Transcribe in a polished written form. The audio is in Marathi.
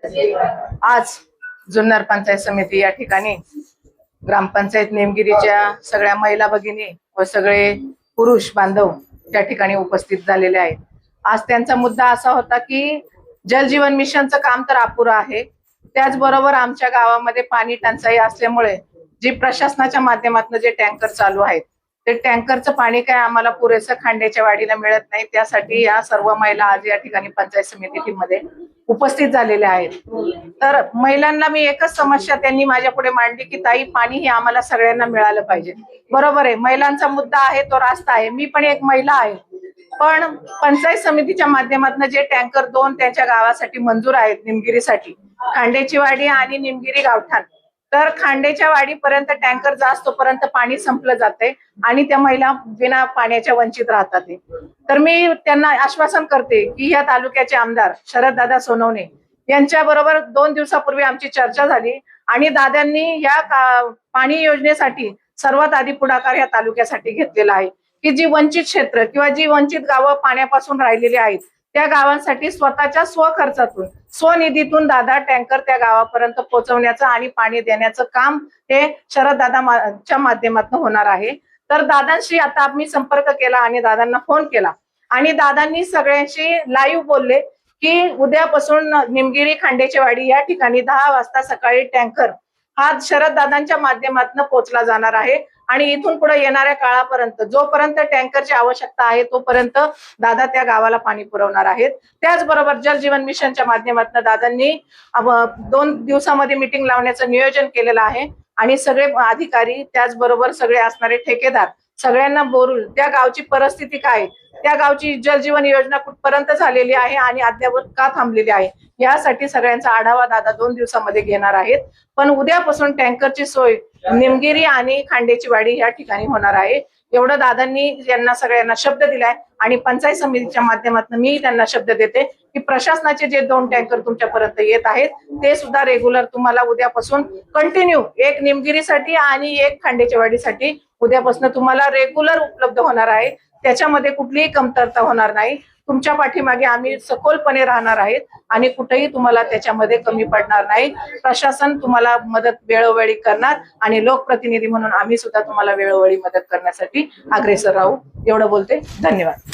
आज जुन्नर पंचायत समिती या ठिकाणी ग्रामपंचायत नेमगिरीच्या सगळ्या महिला भगिनी व सगळे पुरुष बांधव त्या ठिकाणी उपस्थित झालेले आहेत। आज त्यांचा मुद्दा असा होता की जल जीवन मिशनचं काम तर अपुरं आहे, त्याचबरोबर आमच्या गावामध्ये पाणी टंचाई असल्यामुळे जी प्रशासनाच्या माध्यमातून जे टँकर चालू आहेत ते टँकरचं पाणी काय आम्हाला पुरेसं खांड्याच्या वाडीला मिळत नाही। त्यासाठी या सर्व महिला आज या ठिकाणी पंचायत समितीमध्ये उपस्थित झालेल्या आहेत। तर महिलांना मी एकच समस्या त्यांनी माझ्या पुढे मांडली की ताई, पाणी हे आम्हाला सगळ्यांना मिळालं पाहिजे। बरोबर आहे, महिलांचा मुद्दा आहे तो रास्त आहे, मी पण एक महिला आहे। पण पंचायत समितीच्या माध्यमातून जे टँकर 2 त्यांच्या गावासाठी मंजूर आहेत, निमगिरीसाठी खांड्याची वाडी आणि निमगिरी गावठाण, तर खांड्याच्या वाडीपर्यंत टँकर जास्त तोपर्यंत पाणी संपलं जाते आणि त्या महिला बिना पाण्याच्या वंचित राहतात। तर मी त्यांना आश्वासन करते की या तालुक्याचे आमदार शरददादा सोनवणे यांच्या बरोबर 2 दिवसापूर्वी आमची चर्चा झाली आणि दादांनी या पाणी योजनेसाठी सर्वात आधी पुढाकार या तालुक्यासाठी घेतलेला आहे की जी वंचित क्षेत्र किंवा जी वंचित गावं पाण्यापासून राहिलेली आहेत त्या गावांसाठी स्वतःच्या स्वखर्चातून स्वनिधीतून दादा टँकर त्या गावापर्यंत पोहोचवण्याचं आणि पाणी देण्याचं काम हे शरददादाच्या माध्यमातून होणार आहे। तर दादांशी आता आम्ही संपर्क केला आणि दादांना फोन केला आणि दादांनी सगळ्यांशी लाईव्ह बोलले की उद्यापासून निमगिरी खांड्याची वाडी या ठिकाणी 10 वाजता सकाळी टँकर हा शरददादांच्या माध्यमातून पोहोचला जाणार आहे आणि इथून पुढे येणाऱ्या काळापर्यंत जोपर्यंत टँकरची आवश्यकता आहे तोपर्यंत दादा त्या गावाला पाणी पुरवणार आहेत। त्याचबरोबर जल जीवन मिशनच्या माध्यमातून दादांनी 2 दिवसामध्ये मीटिंग लावण्याचं नियोजन केलेलं आहे आणि सगळे अधिकारी त्याचबरोबर सगळे असणारे ठेकेदार सगळ्यांना बोलून त्या गावची परिस्थिती काय, त्या गावची जल जीवन योजना कुठपर्यंत झालेली आहे आणि अद्यावत का थांबलेली आहे यासाठी सगळ्यांचा आढावा दादा 2 दिवसामध्ये घेणार आहेत। पण उद्यापासून टँकरची सोय निमगिरी आणि खांड्याची वाडी या ठिकाणी होणार आहे, एवढं दादांनी यांना सगळ्यांना शब्द दिलाय आणि पंचायत समितीच्या माध्यमातून मी त्यांना शब्द देते की प्रशासनाचे जे 2 टँकर तुमच्यापर्यंत येत आहेत ते सुद्धा रेग्युलर तुम्हाला उद्यापासून कंटिन्यू, एक निमगिरीसाठी आणि एक खांड्याच्या वाडीसाठी उद्यापासून तुम्हाला रेग्युलर उपलब्ध होणार आहे। त्याच्यामध्ये कुठलीही कमतरता होणार नाही, तुमच्या पाठीमागे आम्ही सखोलपणे राहणार आहेत आणि कुठेही तुम्हाला त्याच्यामध्ये कमी पडणार नाही। प्रशासन तुम्हाला मदत वेळोवेळी करणार आणि लोकप्रतिनिधी म्हणून आम्ही सुद्धा तुम्हाला वेळोवेळी मदत करण्यासाठी अग्रेसर राहू, एवढं बोलते। धन्यवाद।